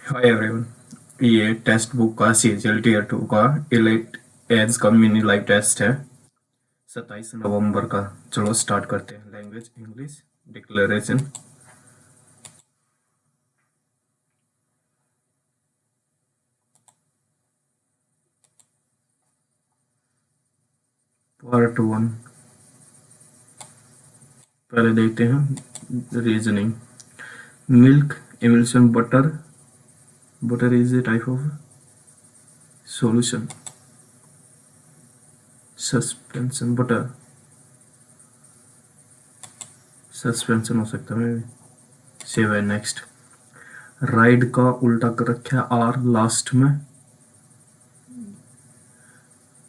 Hi everyone. ये text book का CGL tier 2 का इलेक्ट एड्स का मिनी लाइव टेस्ट है 27 नवंबर का। चलो स्टार्ट करते हैं। Language English. डिक्लेरेशन। पार्ट 1 पहले देखते हैं। Reasoning. Milk emulsion butter. Butter is a type of solution. Suspension butter suspension हो सकता है। सेव है नेक्स्ट। राइड का उल्टा कर रखा है आर लास्ट में,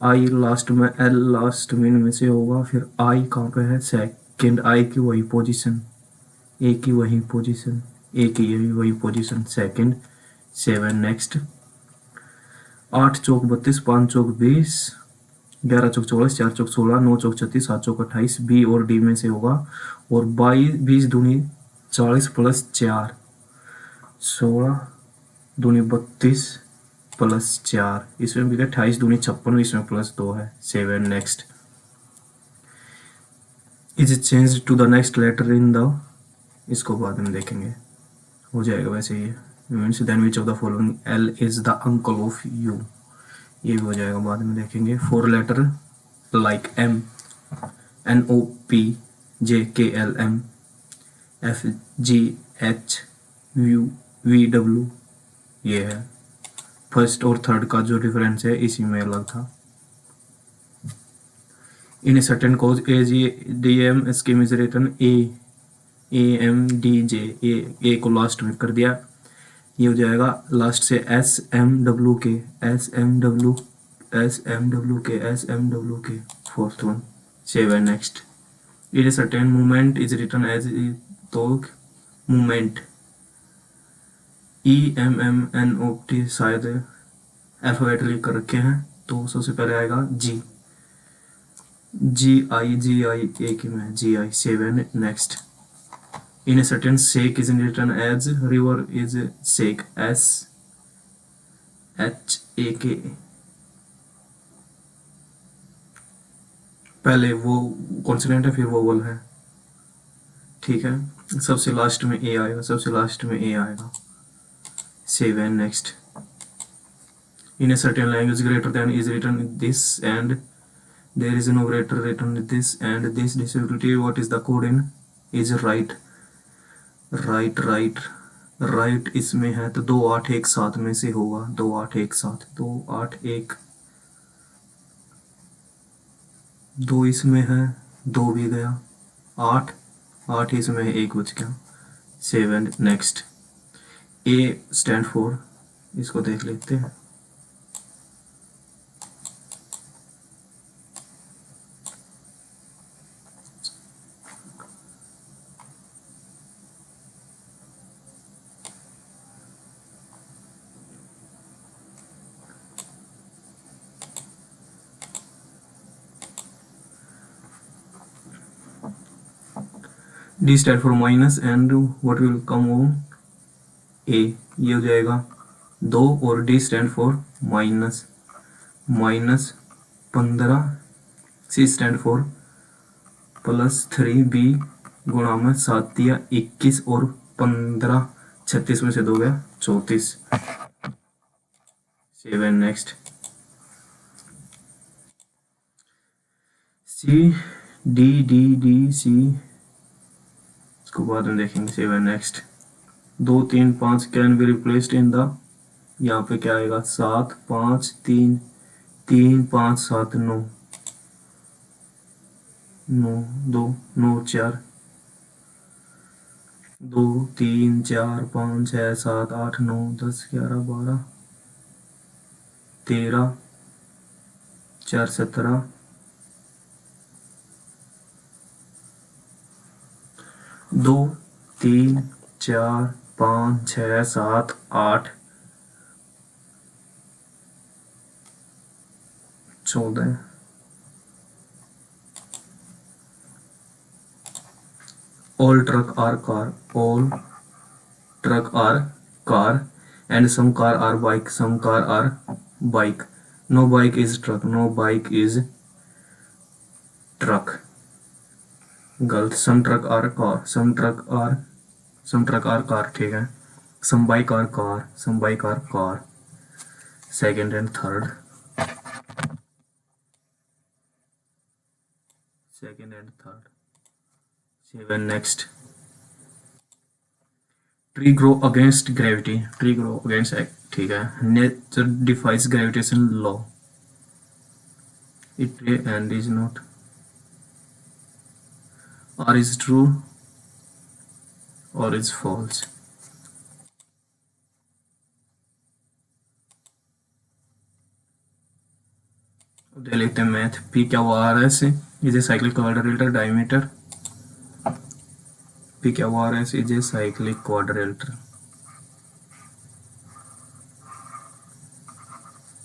आई लास्ट में, एल लास्ट में, इनमें से होगा। फिर आई कहाँ पे है? सेकंड। आई की वही पोजीशन, ए की वही पोजीशन, ए की यही वही पोजीशन सेकंड। Seven next. 8 चौक 32, 5 चौक 20, 11 चौक 24, 4 चौक 16, 9 चौक 36, 7 चौक 28, बी और डी में से होगा। और 22 20 दूनी 40 प्लस 4, 16 दूनी 32 प्लस 4, इसमें भी 28 दूनी 56, इसमें प्लस 2 है। Seven next. Is change to the next letter in the, इसको बाद में देखेंगे, हो जाएगा वैसे ये। Means then which of the following L is the uncle of you, ये भी हो जाएगा बाद में देखेंगे। 4 letter like M, N O P, J K L M, F G H, U V W, ये है। फर्स्ट और थर्ड का जो डिफरेंस है इसी में अलग था। In certain code A G D M scheme is written AMDJ, A को लास्ट में कर दिया। ये हो जाएगा लास्ट से SMWK, SMW, SMWK, SMWK, fourth one. Seven next. It is certain movement is written as, तो मूवमेंट EMMNOT शायद अल्फाबेटली कर रखे हैं, तो सबसे पहले आएगा GI एक ही में GI। Seven next. In a certain sake is written as, river is sake, SHAK। पहले वो कॉन्सोनेंट है फिर वोवल है, ठीक है। सबसे लास्ट में ए आएगा, सबसे लास्ट में ए आएगा। Seven next. In a certain language greater than is written this and there is no greater written this and this disability, what is the code in? is right, right right right इसमें है तो 2 8 1 7 में से होगा। 2 8 1 7, 2 8 1, 2 इसमें है, 2 भी गया, 8 8 इसमें है, 1 बच गया। Seven next. A stand for, इसको देख लेते हैं। D stand for minus and what will come on A, ये हो जाएगा 2। और D stand for minus, minus 15। C stand for +3, B गुणा में 7 दिया 21, और 15 36 में से 2 गया 34। Seven next. C D D D C, इसको बाद में देखेंगे। Seven next. 2 3 5 can be replaced in the, यहाँ पे क्या आएगा? 7 5 3 3 5 7 9 9 2 9 4 2 3 4 5 6 7 8 9 10 11 12 13 4 17 2 3 4 5 6 7 8 14। All truck are car, all truck are car, and some car are bike, some car are bike. No bike is truck, no bike is truck. गलत. some truck are car, some truck are car. ठीक है. some bike are car, some bike are car. second and third, second and third. 7 next. Tree grow against gravity, tree grow against, ठीक है. Nature defies gravitation law, it and is not, are is true और is false. दे लिखते हैं math. P क्या वो R S is a cyclic quadrilateral diameter, P क्या वो R S is a cyclic quadrilateral,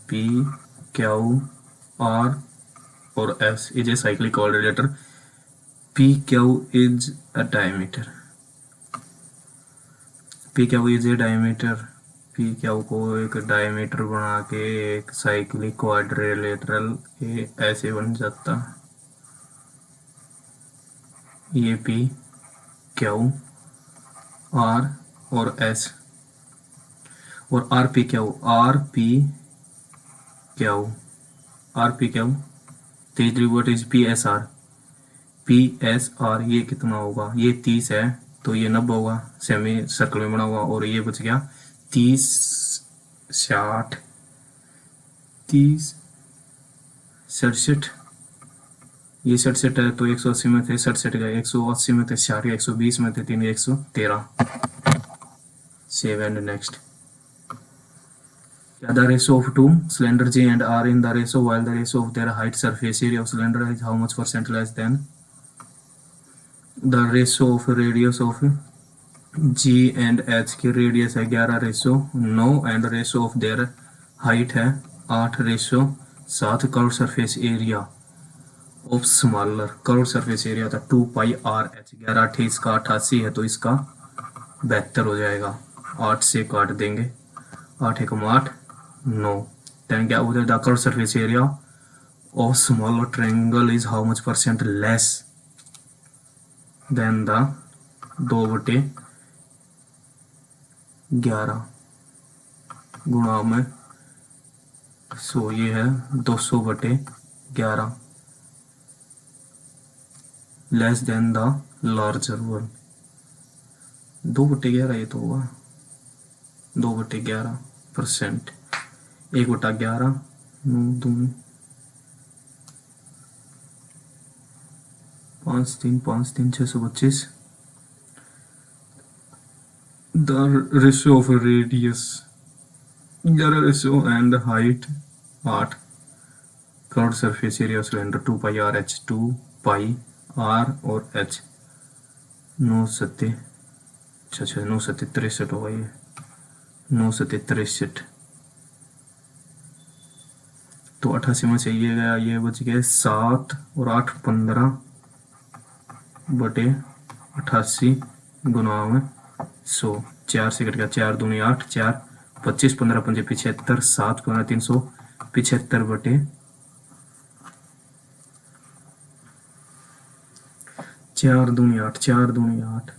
P Q R और S is a cyclic quadrilateral, P Q is a diameter, P Q is a diameter, P Q को एक diameter बना के एक cyclic quadrilateral ऐसे बन जाता. ये पी क्यू आर और एस और R P Q, R P Q, R P Q. तीसरी what is P S R, P S R ये कितना होगा, ये 30 है तो ये 90 होगा, सेमी सर्कल में बना हुआ. और ये बच गया 30 60 30 67, ये 67 है तो 180 में थे 67 गए, 180 में थे 4, 120 में थे 3, 113. Save and next. The ratio of two cylinder J and R in the ratio while the ratio of their height surface area of cylinder is how much % less than the ratio of radius of G and H की radius है 11:9 and ratio of their height है 8:7. Curve surface area of smaller, curve surface area था 2 pi r H. 11 8 इसका 88 है तो इसका 72 हो जाएगा. 8 से काट देंगे, 8 एकम 8 9. देन क्या उधर the curve surface area of smaller triangle is how much % less than the 2/11 गुणा में 100, ये है 200/11 less than the larger one. 2/11 ये तो होगा 2/11%. 1/11 2 5 3 5 3 625. The ratio of radius 11 ratio and height 8. Curve surface area cylinder 2 pi r h, 2 pi r और h 9 7 9 7 63 होगा, ये 9 7 63. तो 88 में से ये गया, ये बच गया 7 और 8 15/88 गुना में 100. 4 से कट गया, 4 दूनी 8, 4 25 15 5 75, 7 15 375 4 दूनी 8, 4 दूनी 8.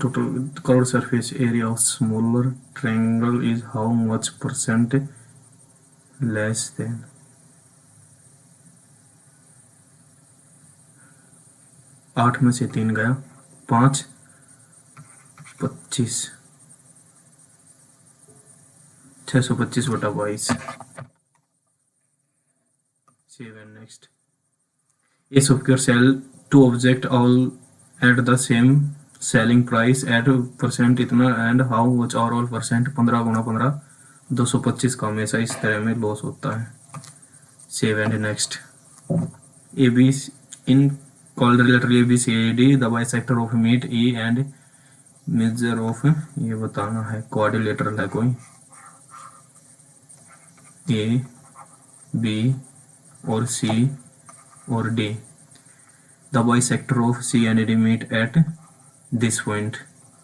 Total curve surface area of smaller triangle is how much % less than. आठ में से 3 गया, 5 25 625/22. 7 next. A software sell two object all at the same selling price at % इतना and how much are all %. 15 × 15 225 का हमेशा इस तरह में लॉस होता है. 7 next. AB in quadrilateral ABCD the bisector of meet E and measure of, ये बताना है quadrilateral है कोई, A B और C और D. The bisector of C and D meet at this point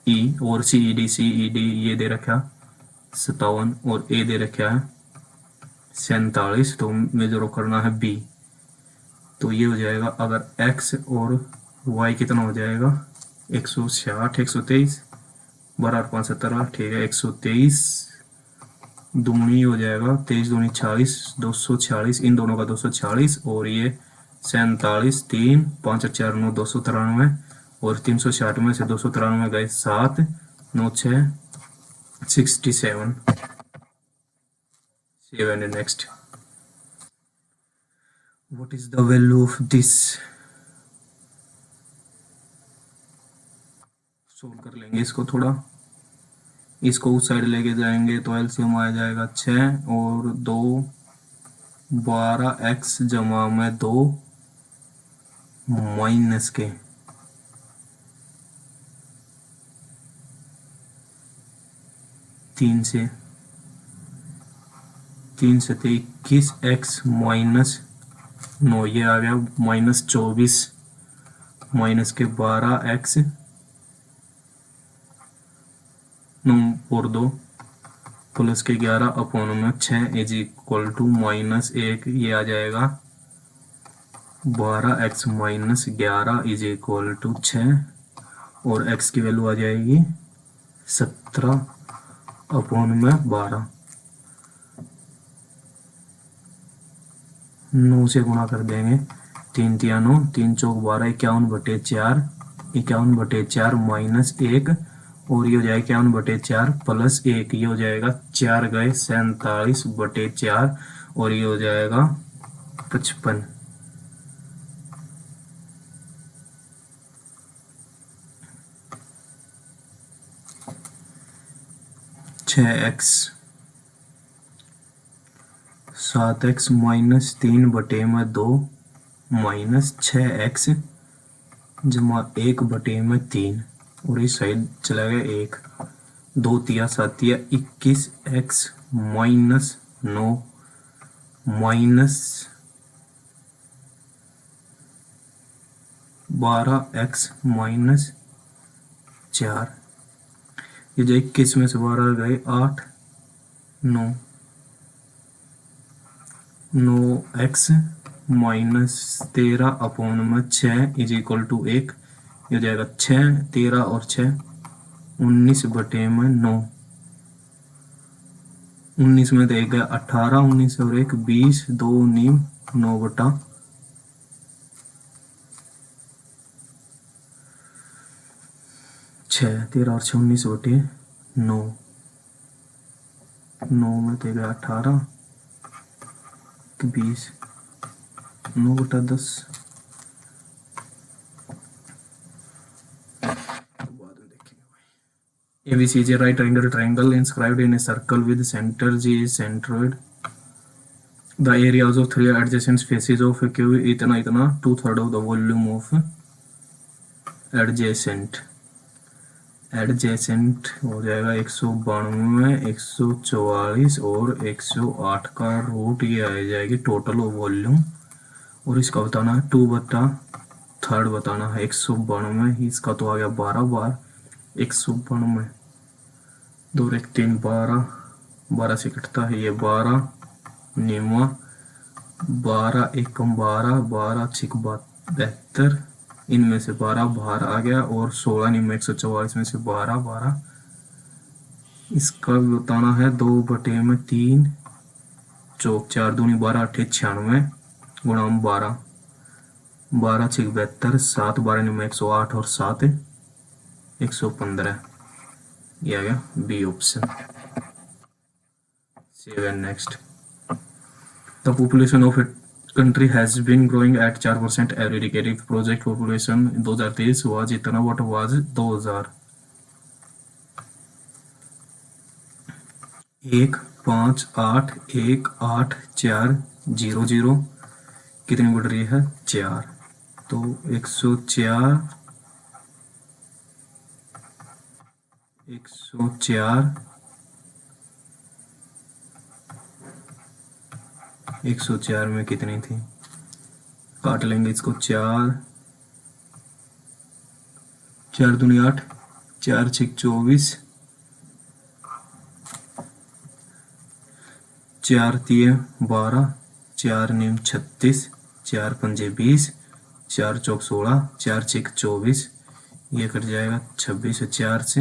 E और CED ये दे रखा 57 और ए दे रखा है 47, तो मेजर करना है बी। तो ये हो जाएगा अगर x और y कितना हो जाएगा 160, 123 12 5 17, ठीक है 123 दूनी हो जाएगा 23 दूनी 40, 246, इन दोनों का 246 और ये 47, 3 5 4 9 293 और 360 में से 293 गए 7 9 6 67। Next, what is the value of this? Solve कर लेंगे इसको थोड़ा, इसको उस साइड लेके जाएंगे तो एलसीएम आ जाएगा 6 और 2 12x जमा में 2 माइनस के 3 से 21x माइनस 9, ये आ गया माइनस 24 माइनस के 12x 9 और 2 प्लस के 11 अपॉन में 6 इज इक्वल टू माइनस 1, ये आ जाएगा 12x minus 11 is equal to 6 और x की वैल्यू आ जाएगी 17 अपॉन में 12। 9 से गुणा कर देंगे, 3 तिया 9, 3 चौक 12, 51/4, 51/4 माइनस 1 और ये हो जाएगा 51/4 प्लस 1, ये हो जाएगा 4 गए 47/4 और ये हो जाएगा 55। x 7x minus 3/2 minus 6x जमा 1/3 और इस साइड चला गया 1, 2 तिया 7 तिया 21x minus 9 minus 12x minus 4, ये जो 21 में से 12 गए 8 9 9x माइनस 13 अपॉन में 6 इज इक्वल टू 1, ये हो जाएगा 6 13 और 6 19/9, 19 में तो एक गया 18, 19 और 1 20, 2 9 9 6 13 और 6 19/9, 9 में तो गया 18 20 9/10। ABC is a right angle triangle inscribed in a circle with center G is centroid. The areas of three adjacent faces of a cube इतना 2/3 of the volume of adjacent हो जाएगा 192, 144 और 108 का रूट, ये आ जाएगी टोटल वॉल्यूम। और इसका बताना है 2/3 बताना है 192, इसका तो आ गया 12 बार 192, 2 1 3 12, 12 से कटता है ये 12 निम्वा 12 1 12, 12 6 72, इनमें से 12 बाहर आ गया और 16 निम्न 144 में से 12 12। इसका बताना है 2/3 चौक 4 दूनी 12 8 96 गुणा 12, 12 6 72, 7 12 निम्न 108 और 7 115, ये आ गया B option. 7 next, the population of country has been growing at 4% every decade. If project population in 2023 was इतना, what was 2000? 1 5 8 1 8 4 0 0 कितनी बढ़ रही है 4, तो 104 104 में कितनी थी, काट लेंगे इसको, 4 4 दूनी 8, 4 6 24, 4 तिये 12, 4 नीम 36, 4 पंजे 20, 4 चौक 16, 4 छिक 24, ये कट जाएगा 26 और 4 से,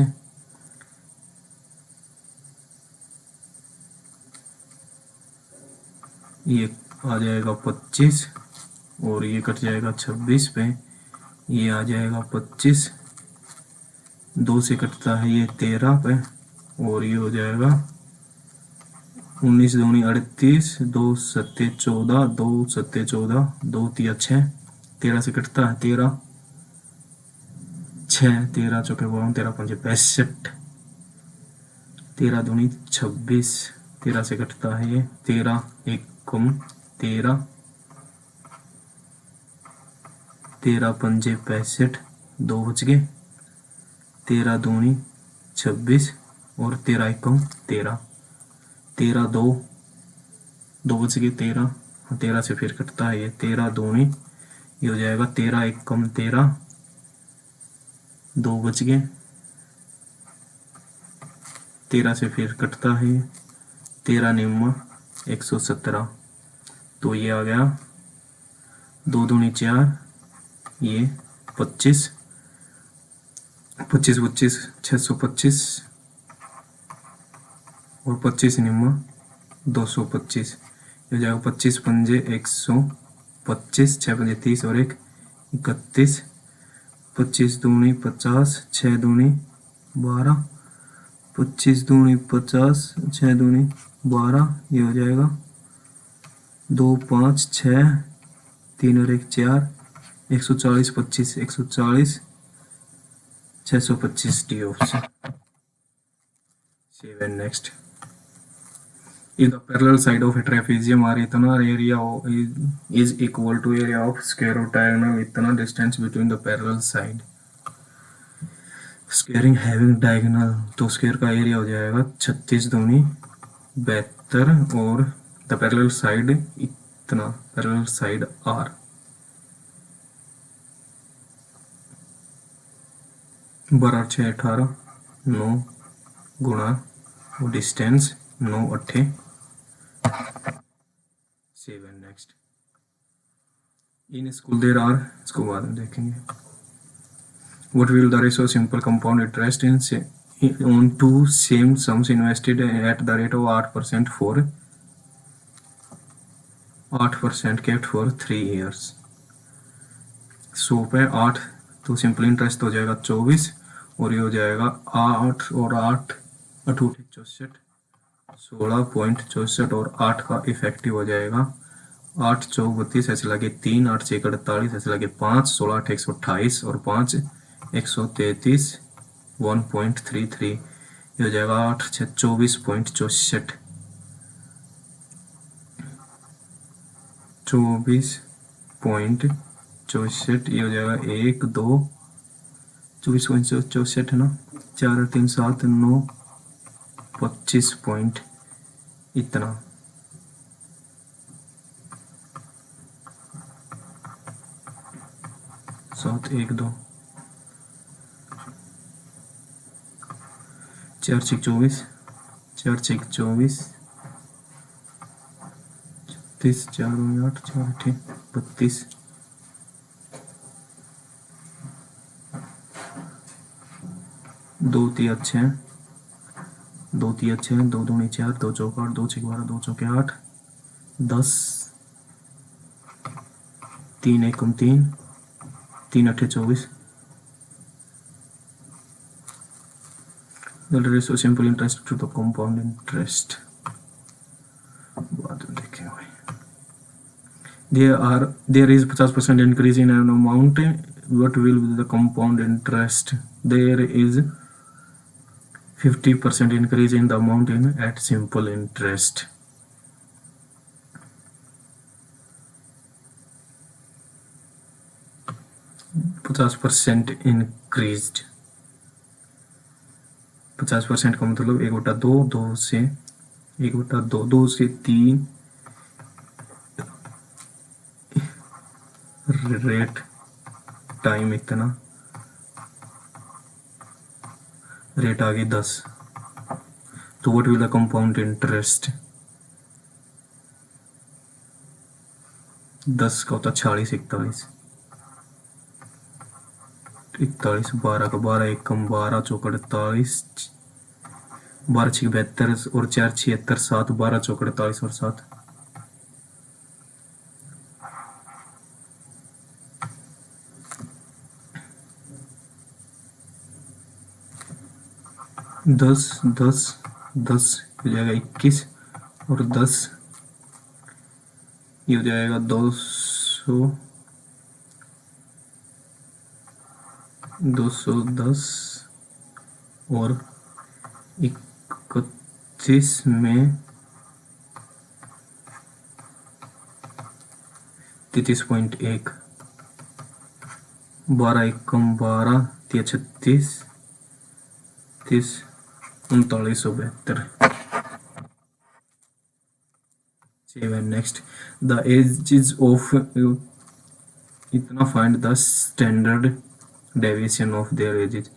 ये आ जाएगा 25 और ये कट जाएगा 26 पे, ये आ जाएगा 25, 2 से कटता है ये 13 पे और ये हो जाएगा 19 दूनी 38, 2 सत्ते 14, 2 सत्ते 14, 2 तिया 6, 13 से कटता है 13, 6, 13 चौके 52, 13 पंजे 65, 13 दूनी 26, 13 से कटता है ये 13, एक कम 13, 13 पंजे 65, 2 बच गए, 13 दूनी 26 और 13 एक कम 13, 13 2, 2 बच गए 13, 13 से फिर कटता है ये 13 दूनी, ये हो जाएगा 13 एक कम 13, 2 बच गए, 13 से फिर कटता है 13 निम्न 117, तो ये आ गया 2 दूनी 4, ये 25, 25 25 625 और 25 निम्न 225, ये हो जाएगा 25 पंजे 125, 6 पंजे 30 और 1 31, 25 दूनी 50, 6 दूनी 12, 25 दूनी 50, 6 दूनी 12, ये हो जाएगा 2 5 6, 3 और 1 4, 140 25, 140 625 D option. Save and next. If the parallel side of a trapezium or इतना area is equal to area of square of diagonal इतना distance between the parallel side. Squaring having diagonal, तो स्क्वायर का area हो जाएगा 36 दूनी 72 और the parallel side इतना, parallel side R, 12 6 18, 9 गुणा वो distance 9 8, seven and next. In school there are, इसको बाद में देखेंगे। What will the ratio simple compound interest in on two same sums invested at the rate of 8% for 8% kept for 3 years? 100 पे 8 तो simple interest हो जाएगा 24 और ये हो जाएगा 8 और 8 अठूठ 64, 16.64 और 8 का इफेक्टिव हो जाएगा 8 चौक 32, ऐसे लगे 3, 8 6 48, ऐसे लगे 5, 16 8 128 और 5 133, 1.33, ये हो जाएगा 8 6 24.64, 24.64, ये हो जाएगा 1 2 24.64 है ना, 4 3 7 9 25 पॉइंट इतना, 7 1 2, 4 6 24, 4 6 24, 36 4 8 4 8 32, 2 3 अच्छे हैं, 2 3 अच्छे हैं, 2 दूनी 4, 2 चौक 8, 2 6 12, 2 चौके 8 10, 3 1 3, 3 8 24, the ratio simple interest to the compound interest, बाद में देखेंगे भाई। there is 50% increase in an amount, what will be the compound interest? There is 50% increase in the amount in at simple interest. %50 increased, 50% का मतलब 1/2, 2 से 1/2, 2 से 3 rate time इतना, rate आ गई 10, तो what will the compound interest? 10 का होता 46, 41, 41, 12 का 12, एक कम 12 चौक 48, 12 6 72 और 4 76, 7 12 चौक 48 और 7 10 10 10 हो जाएगा 21 और 10 ये हो जाएगा 210 और 31 में 33.1, 12 एक कम 12, 36, 30, 3972। 7 नेक्स्ट द एजेस ऑफ इतना find the standard deviation of their ages,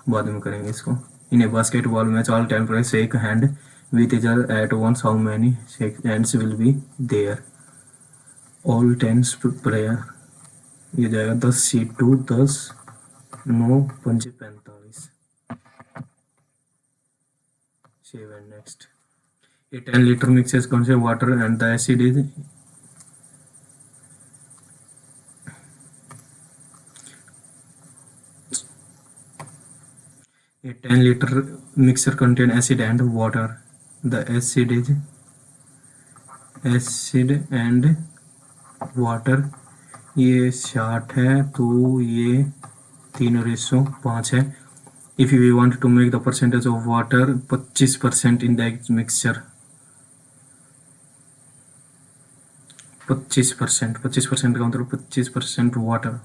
बाद में करेंगे इसको। In a basketball match all 10 players shake hand with each other at once, how many shake hands will be there? All 10 player, ये जाएगा 10 C2 10, 9 पंजे 45। 7 next A 10 litre mixes contain water and the acid is a 10 liter mixture contain acid and water, the acid is acid and water, ये 60 है तो ये 3:5 है। If we want to make the percentage of water 25% in the mixture, 25% का मतलब 25% water,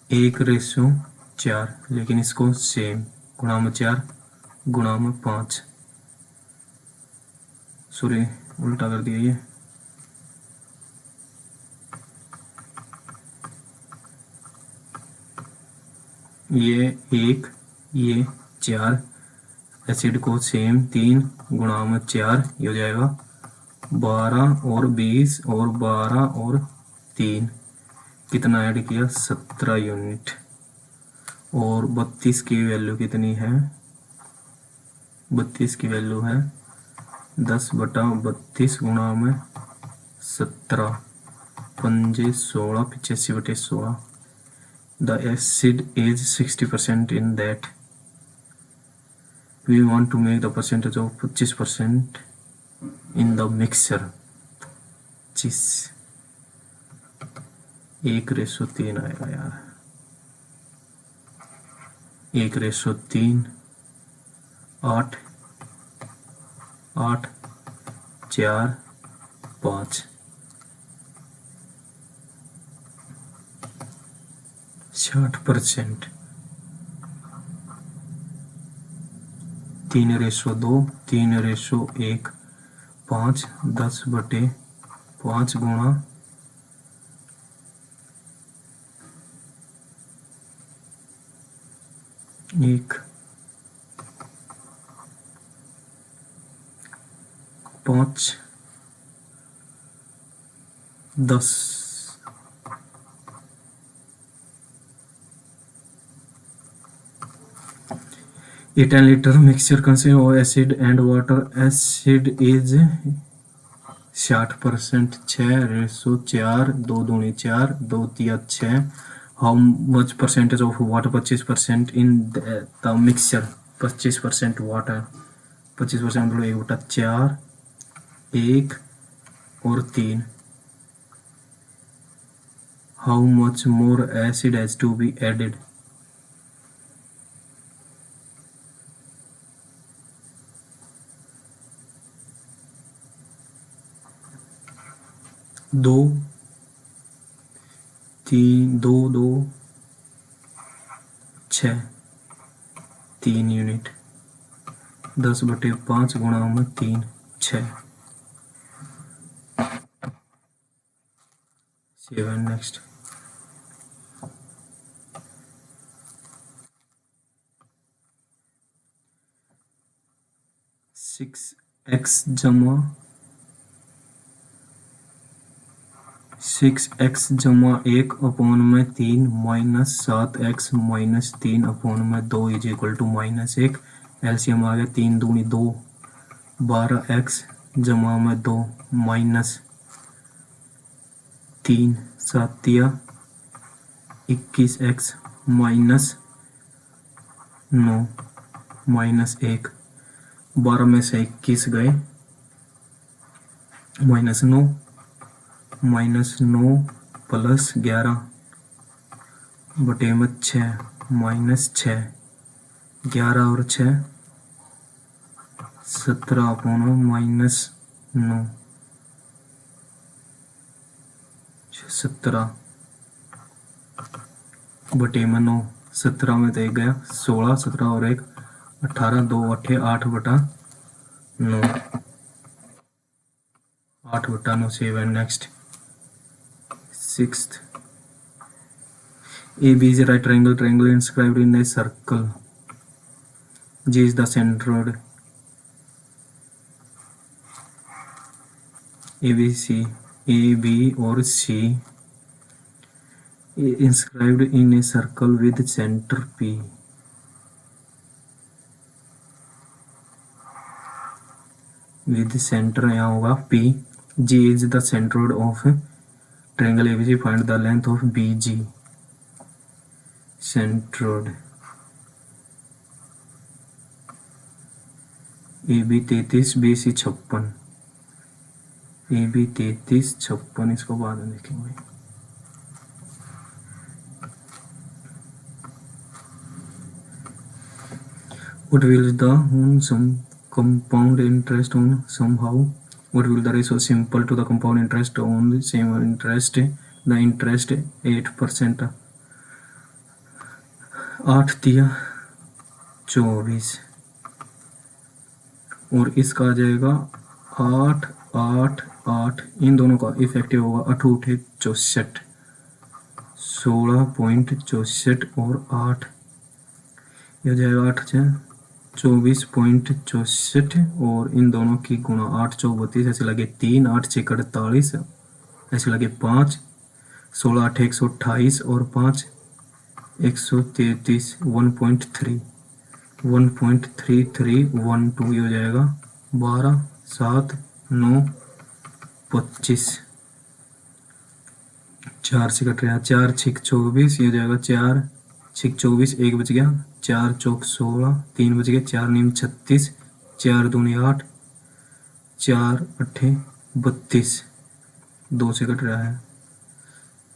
1:4, लेकिन इसको same गुणा में 4 गुणा में 5, सॉरी उल्टा कर दिया ये 1 ये 4, एसिड को सेम 3 गुणा में 4, ये हो जाएगा 12 और 20 और 12 और 3, कितना ऐड किया 17 यूनिट। और 32 की वैल्यू कितनी है, 32 की वैल्यू है 10/32 गुणा में 17, पंजे 16, 85/16। The acid is 60% in that, we want to make the percentage of 25% in the mixture. 1:3 आएगा यार, 1:3, 8 8 4 5, 60%, 3:2, 3:1, 5, 10/5 गुणा 1, 5, 10, A 10 liter mixture consists of acid and water. Acid is 60%, 6:4, 2 दूनी 4, 2 तिया 6। How much percentage of water? 25% in the mixture, 25% water, 25% मतलब 1/4, 1 और 3। How much more acid has to be added? 2 3 2 2 6, 3 unit, 10/5 गुणा में 3, 6। 7 next 6x जमा 6x जमा 1/3 minus 7x minus 3/2 is equal to -1। LCM आ गया 3 दूनी 2, 12x जमा में 2 माइनस 3 7 21x माइनस 9 माइनस 1। 12 में से 21 गए, -9 -9 प्लस 11 बटे में 6 -6 11 और 6 17/9 -9 17 बटे में 9। 17 में तो एक गया 16, 17 और 1 18, 2 8 8/9 8/9 7। Next 6th AB is a right triangle inscribed in a circle. G is the centroid. ABC, AB or C inscribed in a circle with center P. With center यहाँ होगा P. G is the centroid of triangle ABC. Find the length of BG. Centroid AB 33, BC 56। AB 33 56, इसको बाद में देखेंगे। What will the on some compound interest on somehow? What will the ratio simple to the compound interest on the same interest? The interest 8%। 8 दिया 24 और इसका आ जाएगा 8 8 8। इन दोनों का इफेक्टिव होगा 8 8 64 16.64 और 8 यह जाएगा 8 24.64 और इन दोनों की गुणा 8 चौक 32 ऐसे लगे 3 8 6 48 ऐसे लगे 5 16 8 128 और 5 133 1.3 1.3312 हो जाएगा 12 7 9 25 4 से कट रहा 4 6 24 ये हो जाएगा 4 6 24 1 बच गया 4 चौक 16 3 बच गया 4 नीम 36 4 दूनी 8 4 8 32 2 से कट रहा है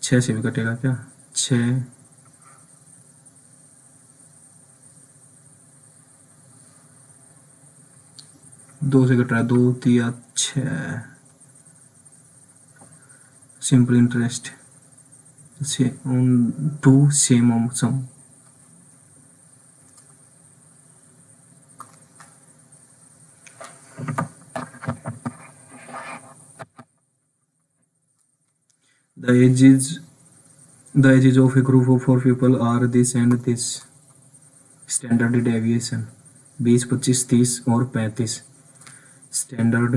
6 से भी कटेगा क्या 6 2 से कट रहा है 2 3 6 सिंपल इंटरेस्ट से on 2 same sum। The ages of a group of 4 people are this and this। Standard deviation 20 25 30 और 35। स्टैंडर्ड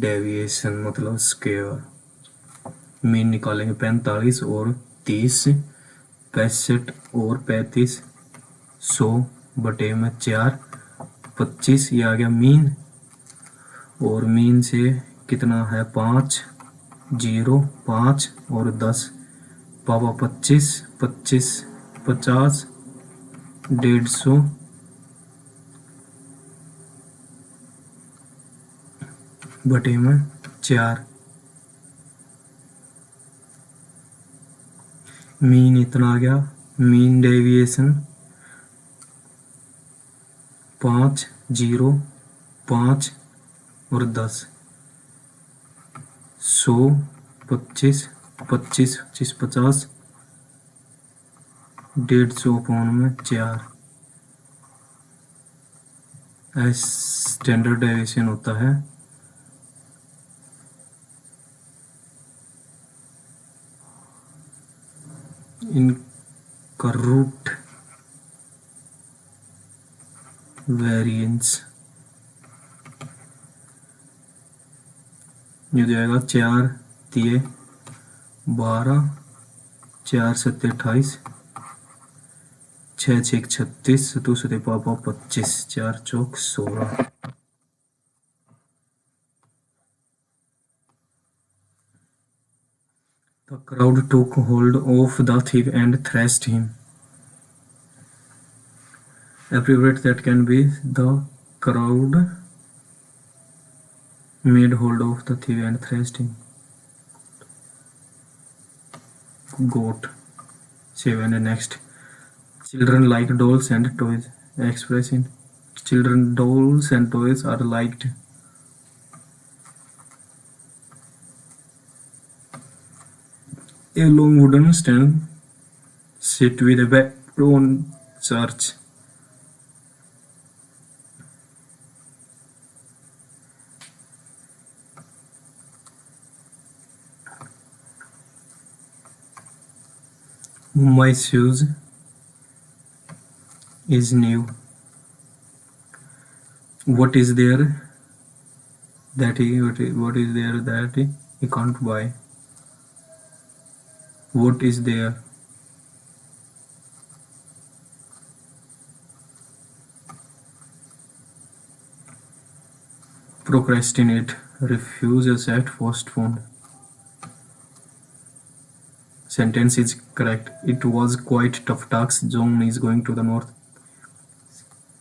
डेविएशन मतलब स्क्वायर मीन निकालेंगे 45 और 30 65 और 35 100 बटे में 4 25 ये आ गया मीन और मीन से कितना है 5 0 5 और 10 पावा 25 25 50 150 बटे में 4 मीन इतना आ गया मीन डेविएशन 5 0 5 और 10 100 25 25 25 50 150 अपॉन में 4 स्टैंडर्ड डेविएशन होता है। इनका रूट वेरिएंस ये जाएगा 4 दिए 12, 4 7 28, 6 6 36, 2 7 5 25, 4 चौक 16। The crowd took hold of the thief and thrashed him. Every word that can be. The crowd made hold of the thief and thrashed him. Goat. 7 and next. Children like dolls and toys. Expression. Children dolls and toys are liked. A long wooden stand set with a backbone church. My shoes is new. What is there that what is there that he can't buy? What is there? Procrastinate, refuse, accept, postpone. Sentence is correct. It was quite tough task. John is going to the north.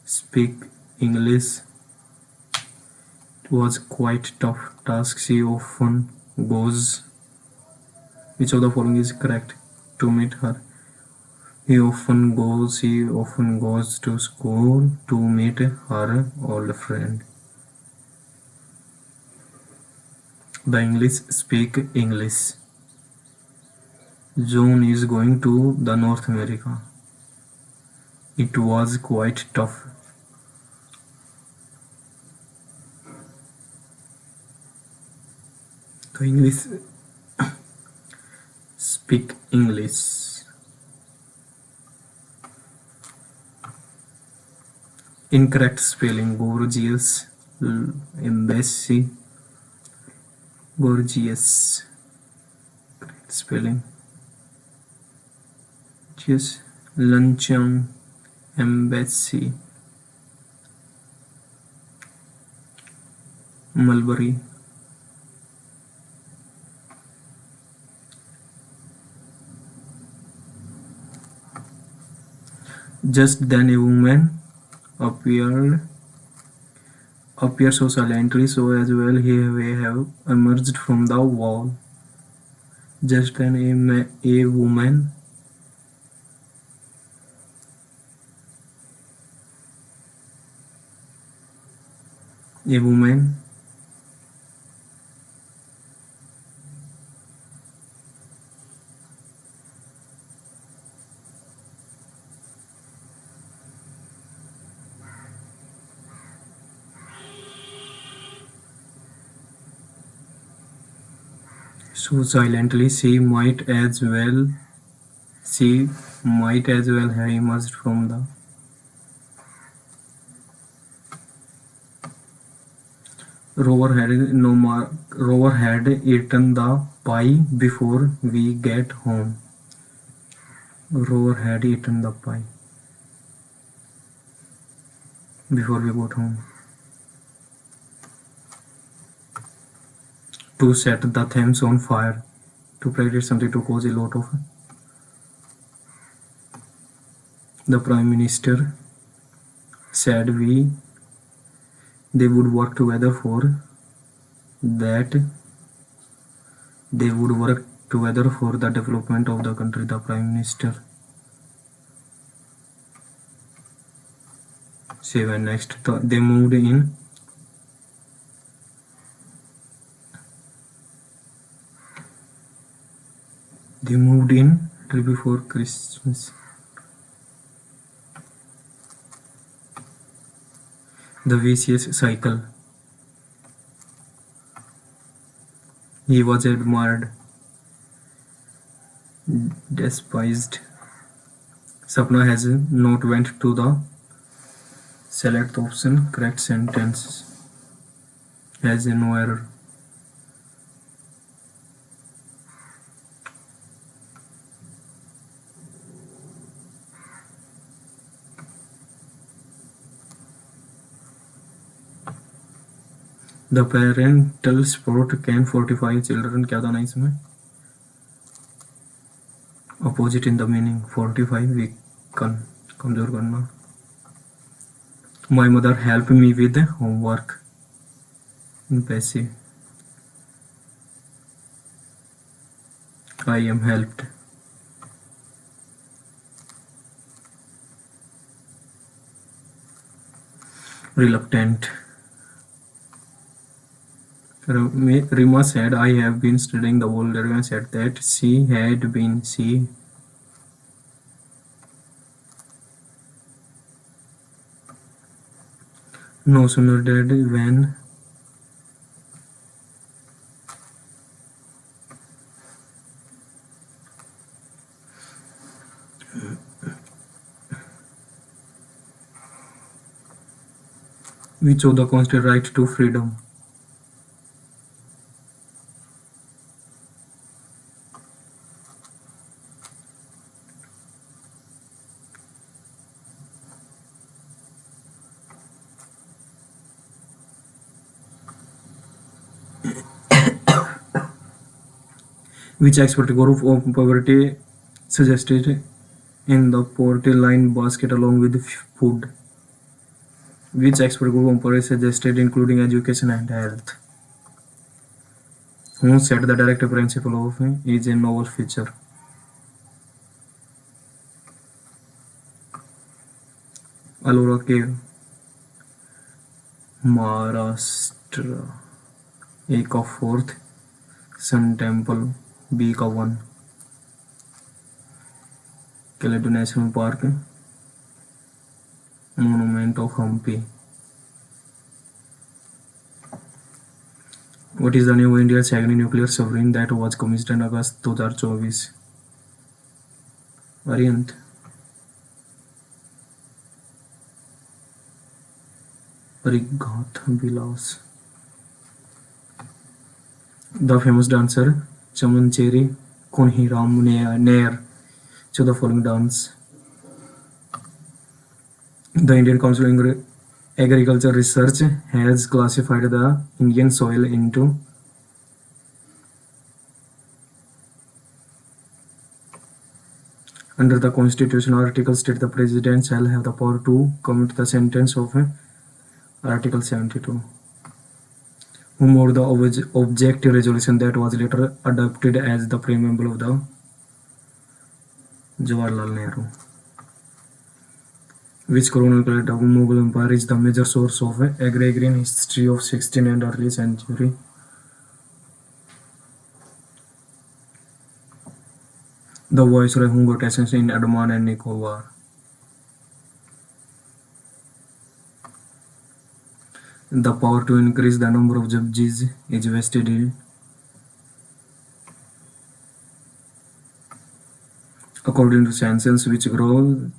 Speak English. It was quite tough task. She often goes. Which of the following is correct? To meet her. He often goes. She often goes to school to meet her old friend. The English speak English. John is going to the North America. It was quite tough. The English speak English. Incorrect spelling. Gorgeous. Embassy. Gorgeous. Correct spelling. Yes. Luncheon. Embassy. Mulberry. Just then a woman appeared so silently, so as well he may have emerged from the wall. Just then a woman so silently she might as well have emerged from the. Rover had eaten the pie before we get home. Rover had eaten the pie before we got home. To set the Thames on fire. To practice something to cause a lot of. The Prime Minister said they would work together for that. They would work together for the development of the country. The Prime Minister. 7 next. They moved in. They moved in till before Christmas. The vicious cycle. He was admired, despised. Sapna has not went to the select option. Correct sentence. Has no error. The parental support can fortify children, क्या था ना इसमें, opposite in the meaning, fortify weaken, कमजोर करना। My mother help me with homework, in passive, I am helped. Reluctant. Rima said, I have been studying the whole day. Rima said that she no sooner dead when which of the constitute right to freedom. Which expert group of poverty suggested in the poverty line basket along with food. Which expert group of poverty suggested including education and health. Who said the direct principle of is a novel feature. Ellora Cave, Maharashtra. A का 4th, Sun Temple, B का 1, Keledu National Park, Monument of Hampi. What is the name of India's second nuclear submarine that was commissioned in August 2024? Variant. Parighat Vilas. The famous dancer Chamancheri Konhiram Nair to the following dance. The Indian Council of Agriculture Research has classified the Indian soil into under the Constitution. Article state the President shall have the power to commit the sentence of Article 72. Who moved the object resolution that was later adopted as the preamble of the Jawaharlal Nehru. Which chronicler of Mughal Empire is the major source of agrarian history of 16th and early century? The Viceroy who got assassinated in Andaman and Nicobar. The power to increase the number of judges is vested in, according to census, which grow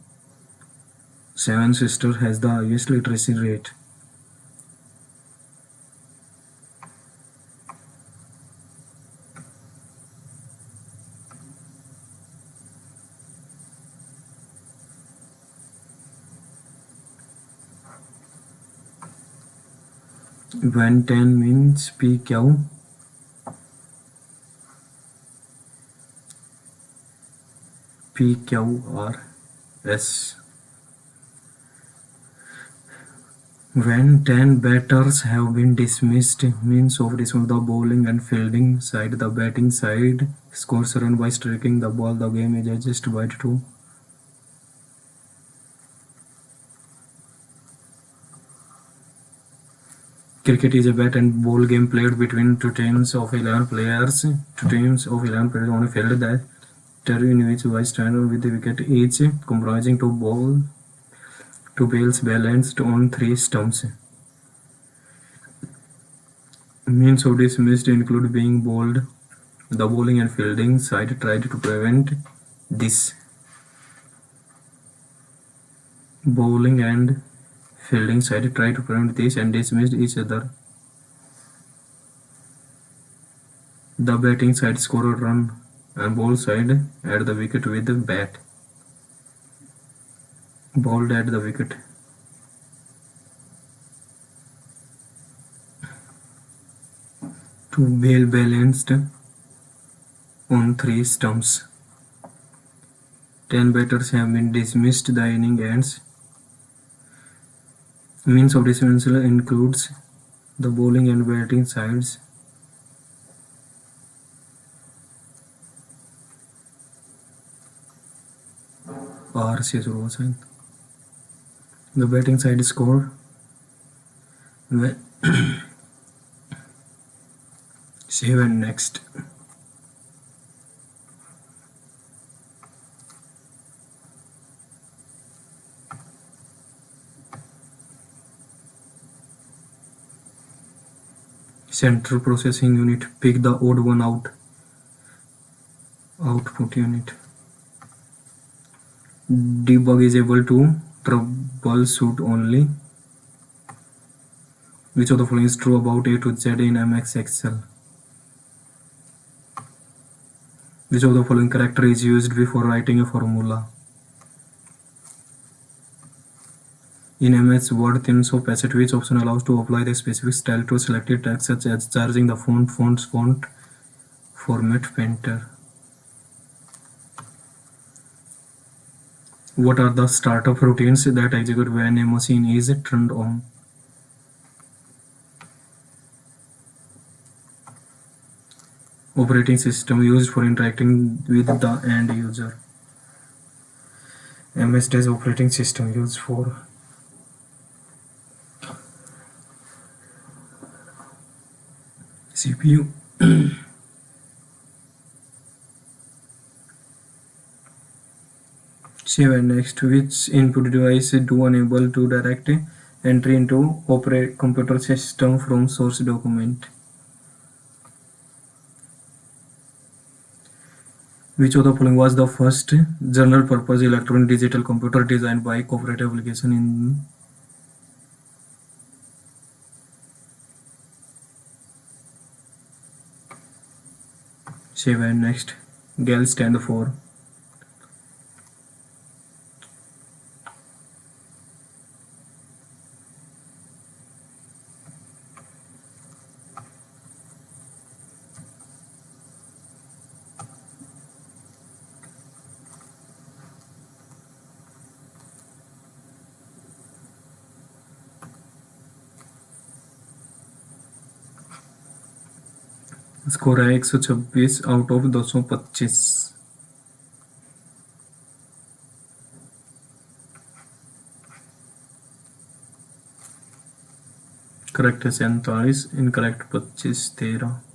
Seven Sisters has the highest literacy rate. When 10 means PQ. PQRS. When 10 batters have been dismissed, means of dismissal the bowling and fielding side, the batting side scores run by striking the ball. The game is adjusted by 2. Cricket is a bat and ball game played between two teams of 11 players. Two teams of 11 players on a field that in which one stand with the wicket each, comprising two balls balanced on 3 stumps. Means of dismissed include being bowled. The bowling and fielding side tried to prevent this. Bowling and fielding side tried to prevent this and dismissed each other. The batting side scored a run and ball side at the wicket with the bat. Bowled at the wicket. to well balanced on 3 stumps. 10 batters have been dismissed. The inning ends. Means of dismissal includes the bowling and batting sides. R से शुरू होता है. The batting side score. 7 next. Central processing unit. Pick the odd one out. Output unit. Debug is able to troubleshoot only. Which of the following is true about A to Z in MX Excel? Which of the following character is used before writing a formula? In MS Word 365, which option allows to apply the specific style to selected text such as changing the font format painter? What are the startup routines that execute when a machine is turned on? Operating system used for interacting with the end user. MS-DOS operating system used for CPU. 7 next. Which input device do enable to direct entry into operate computer system from source document? Which of the following was the first general purpose electronic digital computer designed by cooperative application in Seven next. GAL stand for score है 126 out of 225. Correct है 47, incorrect 25 13.